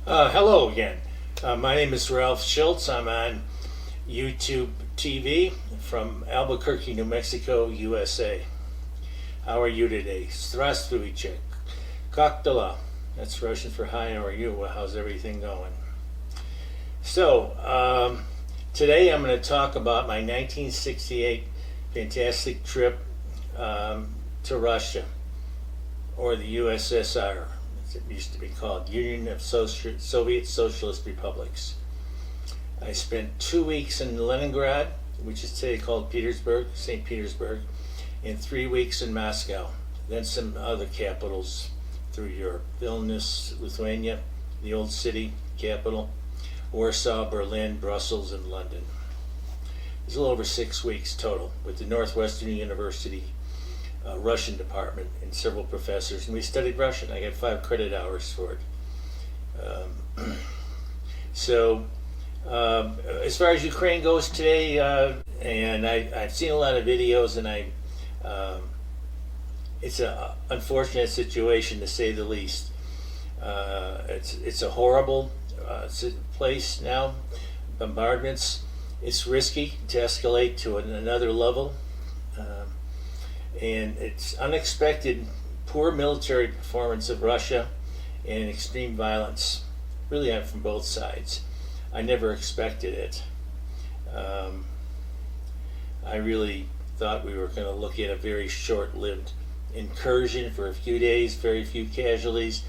Hello again. My name is Ralph Schultz. I'm on YouTube TV from Albuquerque, New Mexico, USA. How are you today? Здравствуйте. Как дела? That's Russian for hi, how are you? Well, how's everything going? So, today I'm going to talk about my 1968 fantastic trip to Russia, or the USSR. It used to be called Union of Soviet Socialist Republics. I spent 2 weeks in Leningrad, which is today called Petersburg, St. Petersburg, and 3 weeks in Moscow. Then some other capitals through Europe: Vilnius, Lithuania, the old city capital, Warsaw, Berlin, Brussels, and London. It was a little over 6 weeks total with the Northwestern University Russian department and several professors, and we studied Russian. I got 5 credit hours for it. As far as Ukraine goes today, and I've seen a lot of videos, and it's an unfortunate situation to say the least. It's a horrible place now. Bombardments. It's risky to escalate to another level. And it's unexpected poor military performance of Russia and extreme violence, really from both sides. I never expected it. I really thought we were going to look at a very short-lived incursion for a few days, very few casualties,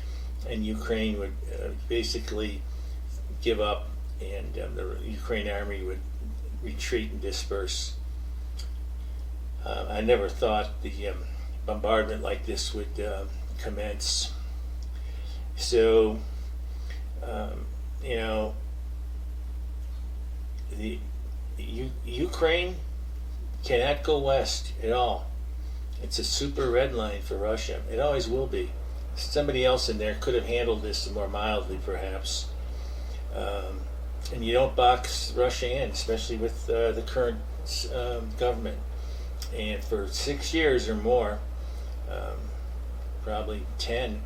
and Ukraine would basically give up, and the Ukraine army would retreat and disperse. I never thought the bombardment like this would commence. So, the Ukraine cannot go west at all. It's a super red line for Russia. It always will be. Somebody else in there could have handled this more mildly, perhaps. And you don't box Russia in, especially with the current government. And for 6 years or more, probably 10,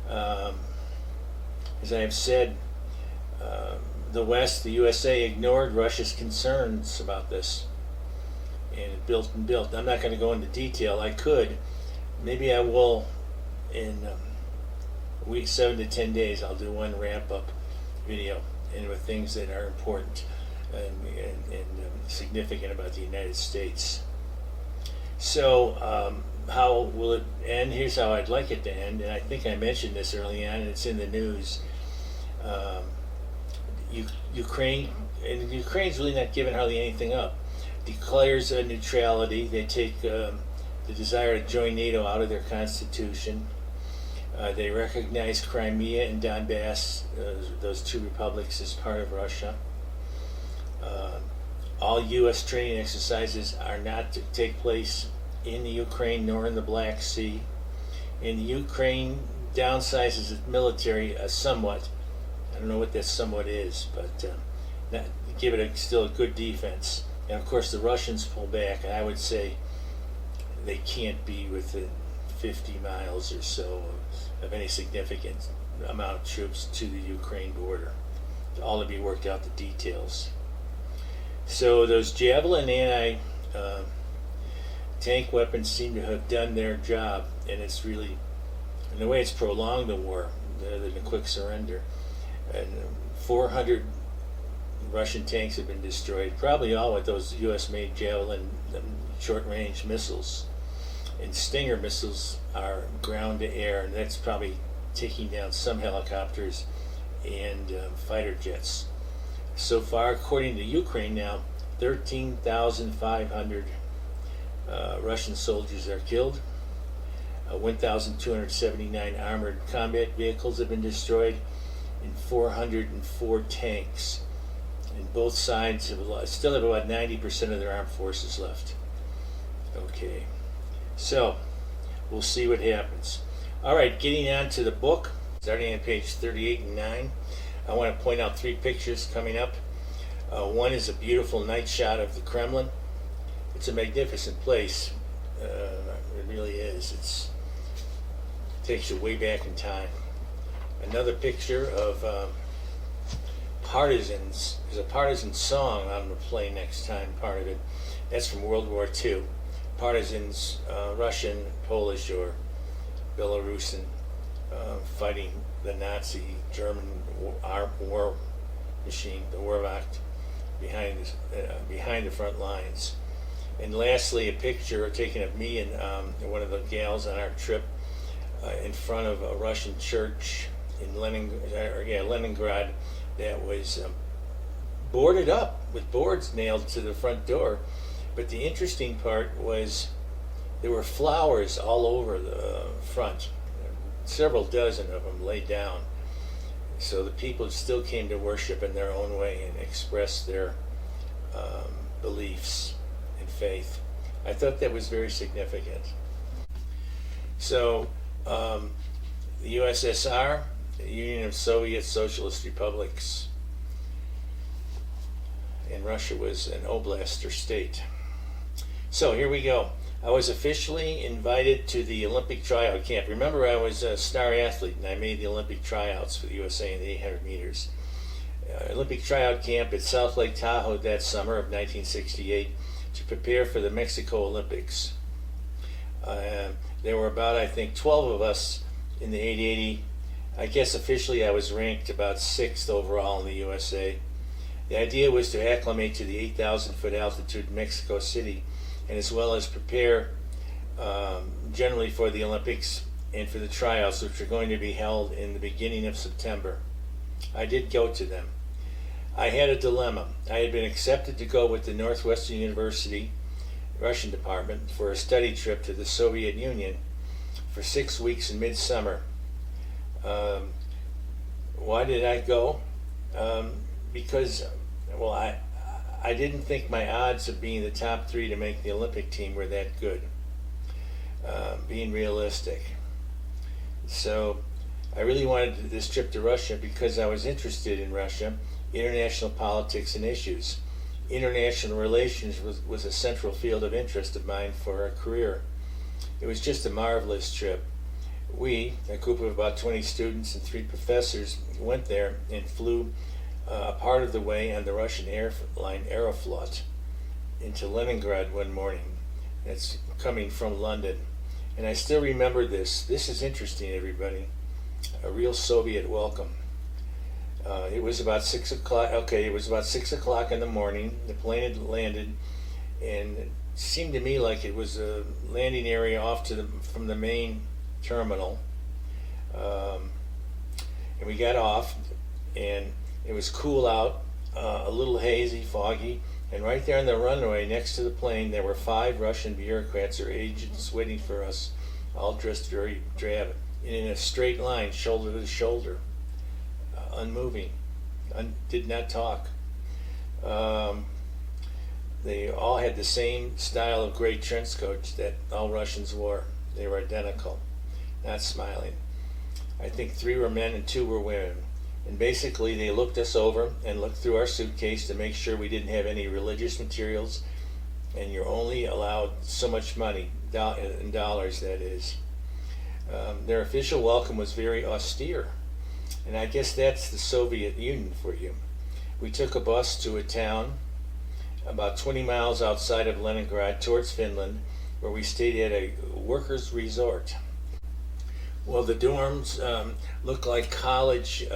as I have said, the West, the USA, ignored Russia's concerns about this, and it built and built. I'm not going to go into detail. I could. Maybe I will in a week, 7 to 10 days. I'll do one ramp-up video, and with things that are important and significant about the United States. So, how will it end? Here's how I'd like it to end, and I think I mentioned this early on, and it's in the news. Ukraine's really not giving hardly anything up. Declares a neutrality. They take the desire to join NATO out of their constitution. They recognize Crimea and Donbass, those 2 republics, as part of Russia. All U.S. training exercises are not to take place in the Ukraine nor in the Black Sea. And the Ukraine downsizes its military somewhat. I don't know what that somewhat is, but give it still a good defense. And of course the Russians pull back, and I would say they can't be within 50 miles or so of any significant amount of troops to the Ukraine border. All to be worked out, the details. So those Javelin anti-tank weapons seem to have done their job, and it's really, in a way, it's prolonged the war rather than a quick surrender. And 400 Russian tanks have been destroyed, probably all with those U.S.-made Javelin short-range missiles. And Stinger missiles are ground to air, and that's probably taking down some helicopters and fighter jets. So far, according to Ukraine now, 13,500 Russian soldiers are killed. 1,279 armored combat vehicles have been destroyed, and 404 tanks. And both sides still have about 90% of their armed forces left. Okay, so we'll see what happens. All right, getting on to the book, starting on page 38 and 9. I want to point out 3 pictures coming up. One is a beautiful night shot of the Kremlin. It's a magnificent place. It really is. It takes you way back in time. Another picture of partisans. There's a partisan song I'm going to play next time, part of it. That's from World War II. Partisans, Russian, Polish, or Belarusian, fighting the Nazi German war machine, the Wehrmacht, behind the front lines. And lastly, a picture taken of me and one of the gals on our trip in front of a Russian church in Leningrad that was boarded up with boards nailed to the front door. But the interesting part was there were flowers all over the front, several dozen of them laid down. So the people still came to worship in their own way and express their beliefs and faith. I thought that was very significant. So the USSR, the Union of Soviet Socialist Republics, and Russia was an oblast or state. So here we go. I was officially invited to the Olympic tryout camp. Remember, I was a star athlete and I made the Olympic tryouts for the USA in the 800 meters. Olympic tryout camp at South Lake Tahoe that summer of 1968 to prepare for the Mexico Olympics. There were about, I think, 12 of us in the 880. I guess officially I was ranked about 6th overall in the USA. The idea was to acclimate to the 8,000 foot altitude in Mexico City, and as well as prepare generally for the Olympics and for the tryouts, which are going to be held in the beginning of September. I did go to them. I had a dilemma. I had been accepted to go with the Northwestern University Russian department for a study trip to the Soviet Union for 6 weeks in midsummer. Why did I go? Because, well, I didn't think my odds of being the top 3 to make the Olympic team were that good, being realistic. So I really wanted this trip to Russia because I was interested in Russia, international politics and issues. International relations was a central field of interest of mine for a career. It was just a marvelous trip. We, a group of about 20 students and 3 professors, went there and flew a part of the way on the Russian airline Aeroflot into Leningrad one morning. That's coming from London. And I still remember this. This is interesting, everybody. A real Soviet welcome. It was about 6 o'clock. Okay, it was about 6 o'clock in the morning. The plane had landed, and it seemed to me like it was a landing area off from the main terminal. And we got off, and it was cool out, a little hazy, foggy, and right there on the runway next to the plane there were 5 Russian bureaucrats or agents waiting for us, all dressed very drab, and in a straight line, shoulder to shoulder, unmoving, did not talk. They all had the same style of gray trench coats that all Russians wore. They were identical, not smiling. I think 3 were men and 2 were women. And basically they looked us over and looked through our suitcase to make sure we didn't have any religious materials, and you're only allowed so much money, in dollars that is. Their official welcome was very austere, and I guess that's the Soviet Union for you. We took a bus to a town about 20 miles outside of Leningrad towards Finland, where we stayed at a workers' resort. Well, the dorms looked like college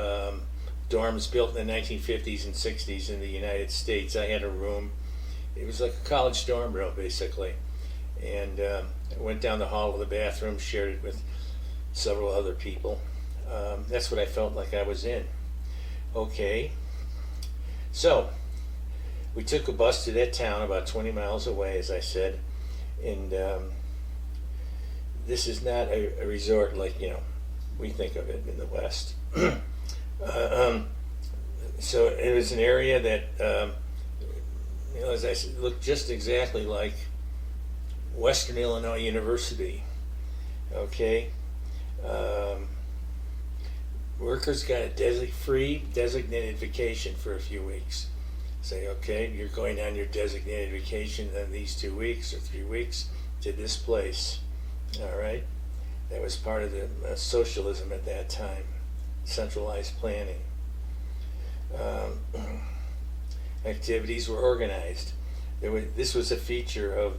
dorms built in the 1950s and 60s in the United States. I had a room. It was like a college dorm room, basically. And I went down the hall with a bathroom, shared it with several other people. That's what I felt like I was in. Okay. So, we took a bus to that town about 20 miles away, as I said. And this is not a resort like, we think of it in the West. So it was an area that, as I said, looked just exactly like Western Illinois University. Okay? Workers got a free designated vacation for a few weeks. Say, okay, you're going on your designated vacation in these 2 weeks or 3 weeks to this place. All right? That was part of the socialism at that time. centralized planning. Activities were organized. This was a feature of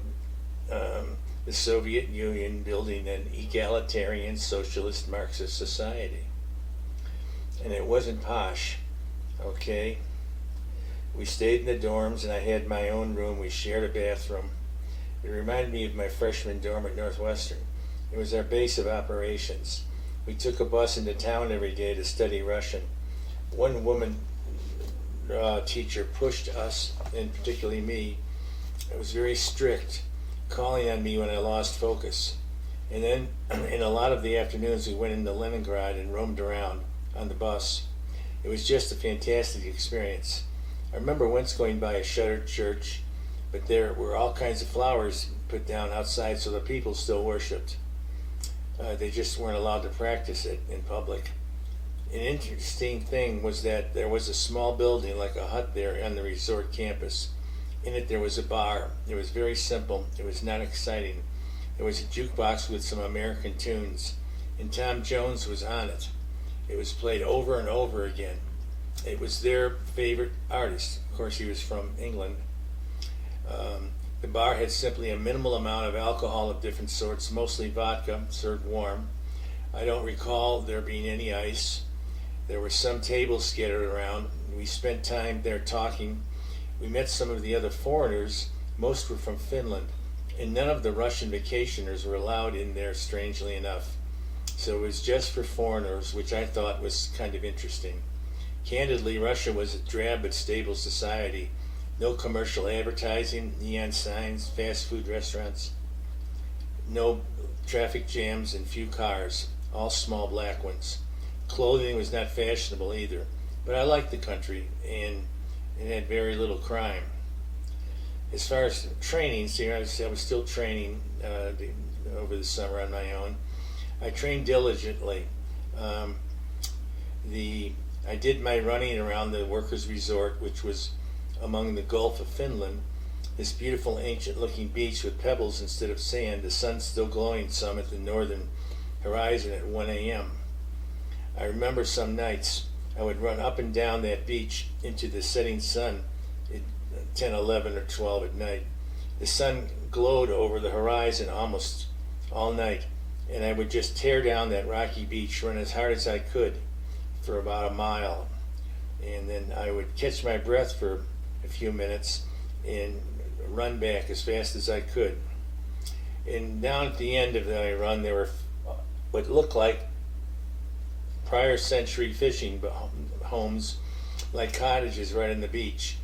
the Soviet Union building an egalitarian socialist Marxist society. And it wasn't posh, okay? We stayed in the dorms and I had my own room. We shared a bathroom. It reminded me of my freshman dorm at Northwestern. It was our base of operations. We took a bus into town every day to study Russian. One woman teacher pushed us, and particularly me. It was very strict, calling on me when I lost focus. And then in a lot of the afternoons we went into Leningrad and roamed around on the bus. It was just a fantastic experience. I remember once going by a shuttered church, but there were all kinds of flowers put down outside so the people still worshipped. They just weren't allowed to practice it in public. An interesting thing was that there was a small building like a hut there on the resort campus. In it there was a bar. It was very simple. It was not exciting. There was a jukebox with some American tunes, and Tom Jones was on it. It was played over and over again. It was their favorite artist. Of course, he was from England. The bar had simply a minimal amount of alcohol of different sorts, mostly vodka, served warm. I don't recall there being any ice. There were some tables scattered around. We spent time there talking. We met some of the other foreigners. Most were from Finland, and none of the Russian vacationers were allowed in there, strangely enough. So it was just for foreigners, which I thought was kind of interesting. Candidly, Russia was a drab but stable society. No commercial advertising, neon signs, fast food restaurants. No traffic jams and few cars, all small black ones. Clothing was not fashionable either, but I liked the country, and it had very little crime. As far as training, see, I was still training over the summer on my own. I trained diligently. I did my running around the workers' resort, which was among the Gulf of Finland, this beautiful ancient-looking beach with pebbles instead of sand, the sun still glowing some at the northern horizon at 1 a.m. I remember some nights I would run up and down that beach into the setting sun at 10, 11, or 12 at night. The sun glowed over the horizon almost all night, and I would just tear down that rocky beach, run as hard as I could for about a mile, and then I would catch my breath for a few minutes and run back as fast as I could. And down at the end of my run there were what looked like prior century fishing homes, like cottages right on the beach.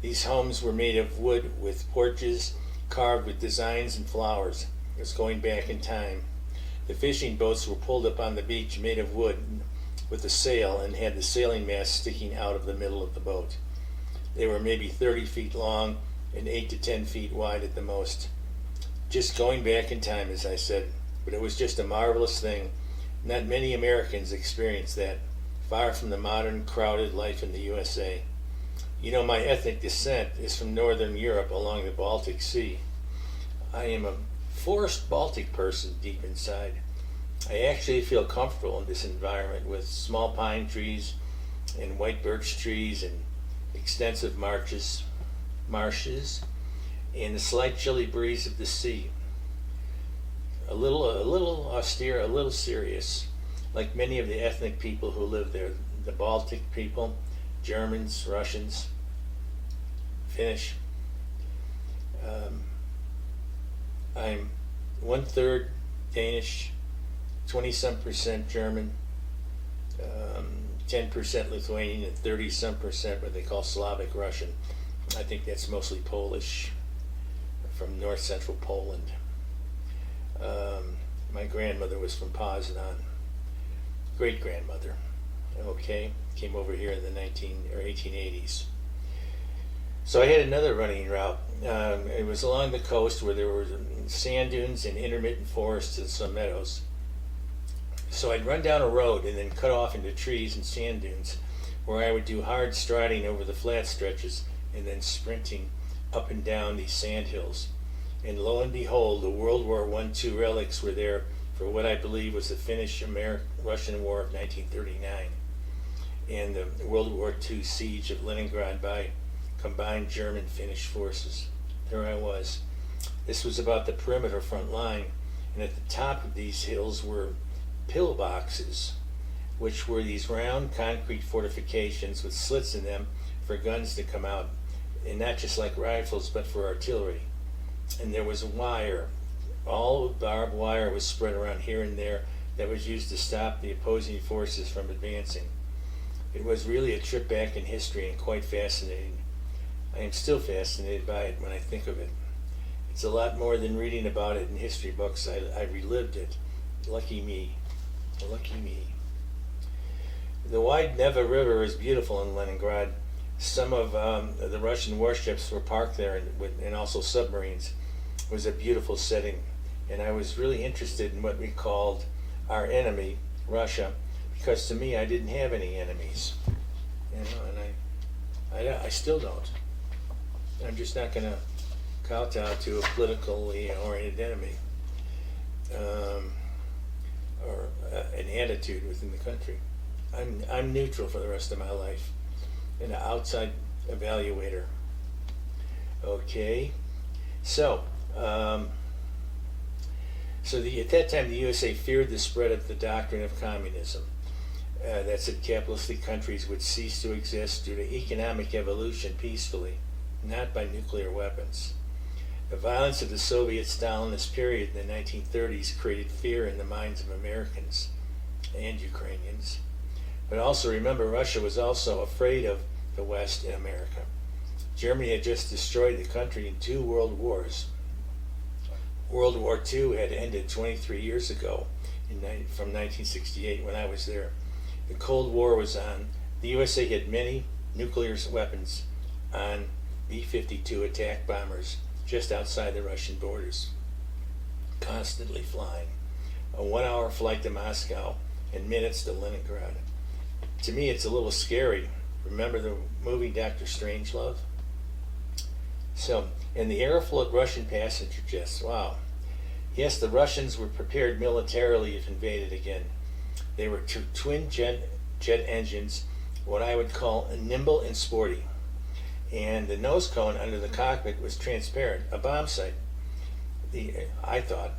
These homes were made of wood with porches carved with designs and flowers. It was going back in time. The fishing boats were pulled up on the beach made of wood with a sail and had the sailing mast sticking out of the middle of the boat. They were maybe 30 feet long and 8 to 10 feet wide at the most. Just going back in time, as I said, but it was just a marvelous thing. Not many Americans experience that, far from the modern, crowded life in the USA. You know, my ethnic descent is from Northern Europe along the Baltic Sea. I am a forced Baltic person deep inside. I actually feel comfortable in this environment with small pine trees and white birch trees and extensive marshes and the slight chilly breeze of the sea. A little austere, a little serious, like many of the ethnic people who live there. The Baltic people, Germans, Russians, Finnish. I'm 1/3 Danish, 20-some% German, 10% Lithuanian, and 30-some% what they call Slavic Russian. I think that's mostly Polish, from north central Poland. My grandmother was from Poznan, great grandmother. Okay, came over here in the 1880s. So I had another running route. It was along the coast where there were sand dunes and intermittent forests and some meadows. So I'd run down a road and then cut off into trees and sand dunes, where I would do hard striding over the flat stretches and then sprinting up and down these sand hills. And lo and behold, the World War I-II relics were there for what I believe was the Finnish-Russian War of 1939. and the World War II siege of Leningrad by combined German-Finnish forces. There I was. This was about the perimeter front line, and at the top of these hills were pillboxes, which were these round concrete fortifications with slits in them for guns to come out, and not just like rifles, but for artillery. And there was a wire. All barbed wire was spread around here and there that was used to stop the opposing forces from advancing. It was really a trip back in history and quite fascinating. I am still fascinated by it when I think of it. It's a lot more than reading about it in history books. I relived it. Lucky me. Lucky me. The wide Neva River is beautiful in Leningrad. Some of the Russian warships were parked there, and also submarines. It was a beautiful setting, and I was really interested in what we called our enemy, Russia, because to me I didn't have any enemies, and I still don't. I'm just not going to kowtow to a politically oriented enemy or an attitude within the country. I'm neutral for the rest of my life, an outside evaluator. Okay, so at that time the USA feared the spread of the doctrine of communism. That said, capitalistic countries would cease to exist due to economic evolution peacefully, not by nuclear weapons. The violence of the Soviet-Stalinist period in the 1930s created fear in the minds of Americans and Ukrainians. But also remember, Russia was also afraid of the West and America. Germany had just destroyed the country in 2 world wars. World War II had ended 23 years ago, from 1968 when I was there. The Cold War was on. The USA had many nuclear weapons on B-52 attack bombers just outside the Russian borders, constantly flying. A 1-hour flight to Moscow and minutes to Leningrad. To me, it's a little scary. Remember the movie Dr. Strangelove? So, and the air full of Russian passenger jets. Wow. Yes, the Russians were prepared militarily if invaded again. They were twin jet engines, what I would call nimble and sporty. And the nose cone under the cockpit was transparent, a bomb sight. I thought.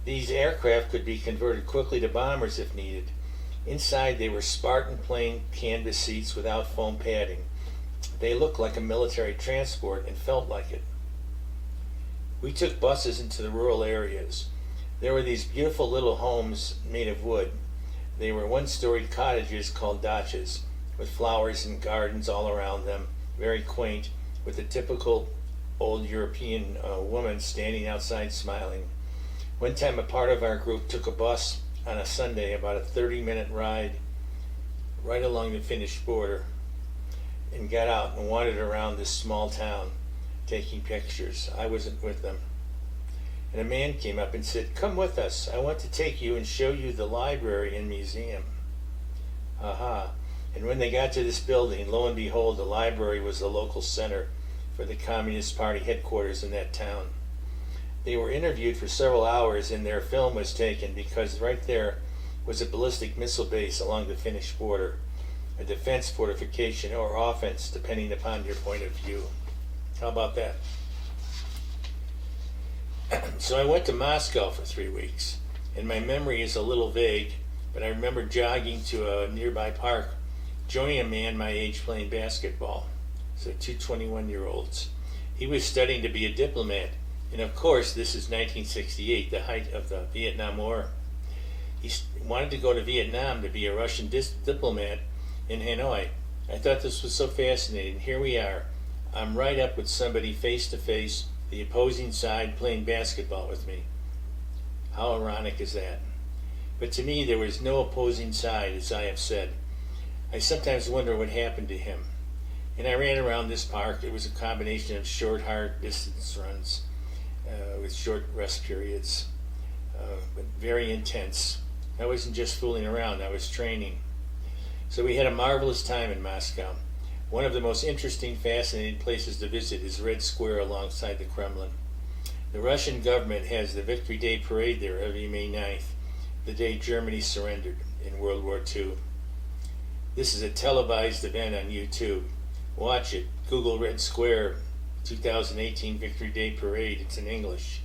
These aircraft could be converted quickly to bombers if needed. Inside, they were Spartan plain canvas seats without foam padding. They looked like a military transport and felt like it. We took buses into the rural areas. There were these beautiful little homes made of wood. They were 1-storied cottages called dachas, with flowers and gardens all around them, very quaint, with a typical old European woman standing outside smiling. One time a part of our group took a bus on a Sunday, about a 30-minute ride right along the Finnish border, and got out and wandered around this small town taking pictures. I wasn't with them. And a man came up and said, "Come with us. I want to take you and show you the library and museum." Aha. And when they got to this building, lo and behold, the library was the local center for the Communist Party headquarters in that town. They were interviewed for several hours and their film was taken because right there was a ballistic missile base along the Finnish border, a defense fortification or offense depending upon your point of view. How about that? So I went to Moscow for 3 weeks, and my memory is a little vague, but I remember jogging to a nearby park, joining a man my age playing basketball. So 2 21-year-olds. He was studying to be a diplomat, and of course this is 1968, the height of the Vietnam War. He wanted to go to Vietnam to be a Russian diplomat in Hanoi. I thought this was so fascinating. Here we are. I'm right up with somebody face to face, the opposing side playing basketball with me. How ironic is that? But to me, there was no opposing side, as I have said. I sometimes wonder what happened to him. And I ran around this park. It was a combination of short, hard distance runs with short rest periods, but very intense. I wasn't just fooling around, I was training. So we had a marvelous time in Moscow. One of the most interesting, fascinating places to visit is Red Square alongside the Kremlin. The Russian government has the Victory Day parade there every May 9th, the day Germany surrendered in World War II. This is a televised event on YouTube. Watch it. Google Red Square 2018 Victory Day Parade. It's in English.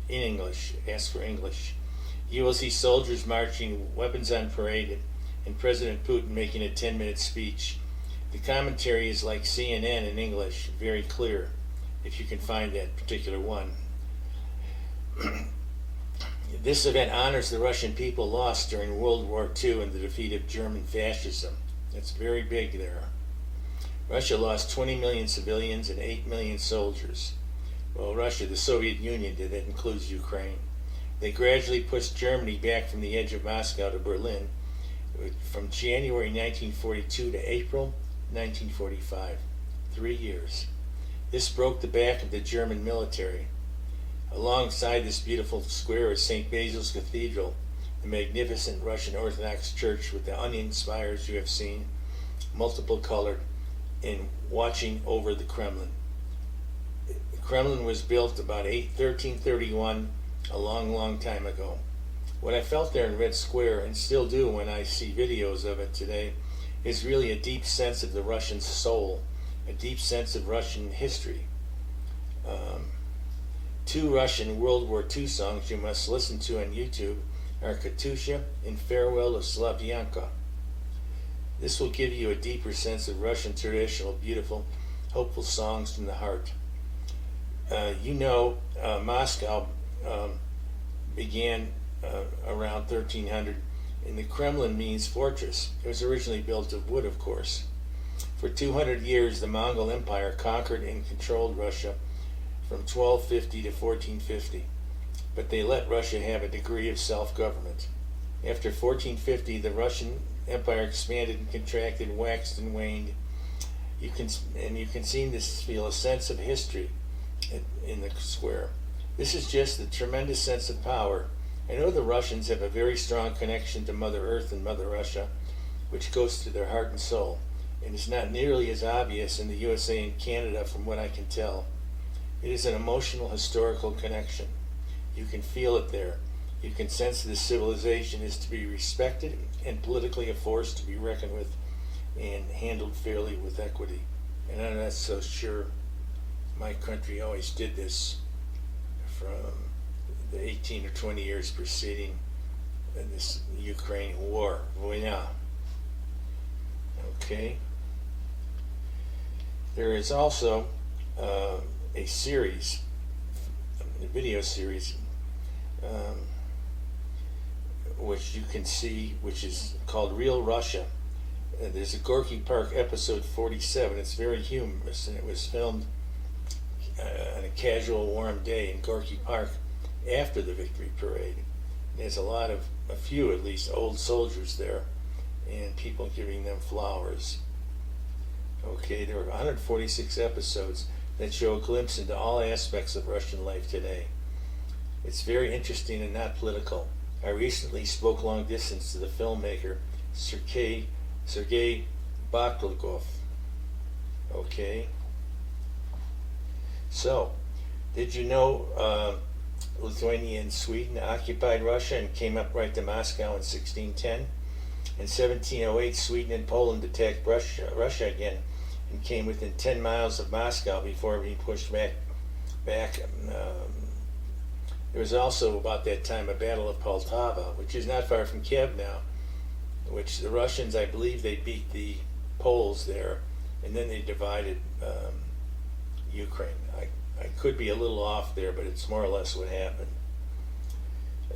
In English. Ask for English. You will see soldiers marching, weapons on parade, and President Putin making a 10-minute speech. The commentary is like CNN in English, very clear, if you can find that particular one. This event honors the Russian people lost during World War II and the defeat of German fascism. That's very big there. Russia lost 20 million civilians and 8 million soldiers. Well, Russia, the Soviet Union, did. That includes Ukraine. They gradually pushed Germany back from the edge of Moscow to Berlin from January 1942 to April 1945. 3 years. This broke the back of the German military. Alongside this beautiful square is St. Basil's Cathedral, the magnificent Russian Orthodox church with the onion spires you have seen, multiple colored, and watching over the Kremlin. The Kremlin was built about 1331, a long time ago. What I felt there in Red Square, and still do when I see videos of it today, is really a deep sense of the Russian soul, a deep sense of Russian history. Two Russian World War II songs you must listen to on YouTube are Katusha and Farewell to Slavyanka. This will give you a deeper sense of Russian traditional, beautiful, hopeful songs from the heart. Moscow began around 1300, and the Kremlin means fortress. It was originally built of wood, of course. For 200 years, the Mongol Empire conquered and controlled Russia from 1250 to 1450, but they let Russia have a degree of self-government. After 1450, the Russian Empire expanded and contracted, waxed and waned. You can feel a sense of history in the square. This is just a tremendous sense of power. I know the Russians have a very strong connection to Mother Earth and Mother Russia, which goes to their heart and soul, and is not nearly as obvious in the USA and Canada from what I can tell. It is an emotional, historical connection. You can feel it there. You can sense this civilization is to be respected and politically a force to be reckoned with and handled fairly with equity. And I'm not so sure my country always did this from the 18 or 20 years preceding this Ukraine war. Vojna. Okay. There is also a series, a video series, which you can see, which is called Real Russia. There's a Gorky Park episode 47. It's very humorous, and it was filmed on a casual warm day in Gorky Park after the Victory Parade. There's a few at least, old soldiers there, and people giving them flowers. Okay, there were 146 episodes that show a glimpse into all aspects of Russian life today. It's very interesting and not political. I recently spoke long distance to the filmmaker Sergei Baklikov. Okay. So, did you know Lithuania and Sweden occupied Russia and came up right to Moscow in 1610? In 1708, Sweden and Poland attacked Russia again and came within 10 miles of Moscow before being pushed back. There was also, about that time, a Battle of Poltava, which is not far from Kiev now, which the Russians, I believe, they beat the Poles there, and then they divided Ukraine. I could be a little off there, but it's more or less what happened.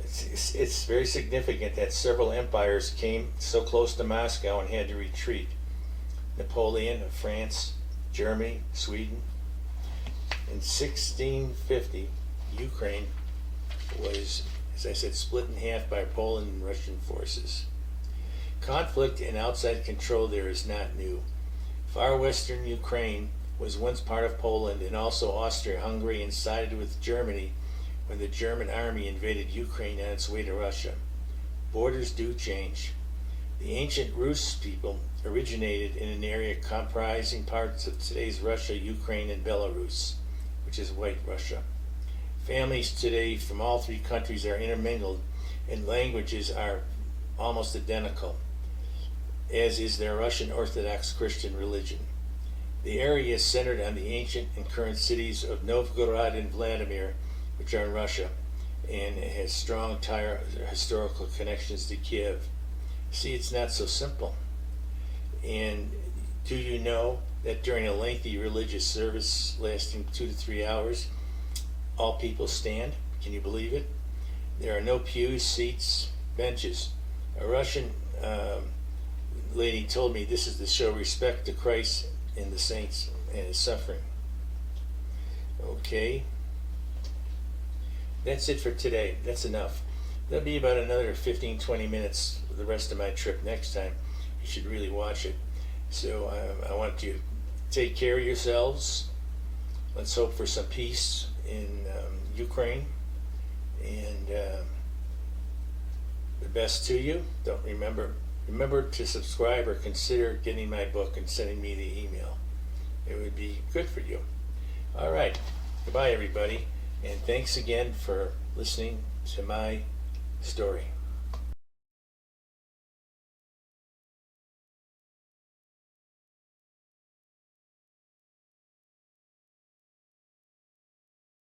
It's very significant that several empires came so close to Moscow and had to retreat. Napoleon of France, Germany, Sweden. In 1650, Ukraine was, as I said, split in half by Poland and Russian forces. Conflict and outside control there is not new. Far western Ukraine was once part of Poland and also Austria-Hungary, and sided with Germany when the German army invaded Ukraine on its way to Russia. Borders do change. The ancient Rus people originated in an area comprising parts of today's Russia, Ukraine, and Belarus, which is White Russia. Families today from all three countries are intermingled, and languages are almost identical. as is their Russian Orthodox Christian religion. The area is centered on the ancient and current cities of Novgorod and Vladimir, which are in Russia, and it has strong historical connections to Kiev. See, it's not so simple. And do you know that during a lengthy religious service lasting 2 to 3 hours, all people stand? Can you believe it? There are no pews, seats, benches. A Russian lady told me this is to show respect to Christ and the saints and his suffering. Okay. That's it for today. That's enough. There'll be about another 15-20 minutes for the rest of my trip next time. You should really watch it. So I want you to take care of yourselves. Let's hope for some peace in Ukraine. And the best to you. Don't remember to subscribe or consider getting my book and sending me the email. It would be good for you. All right. Goodbye, everybody. And thanks again for listening to my story.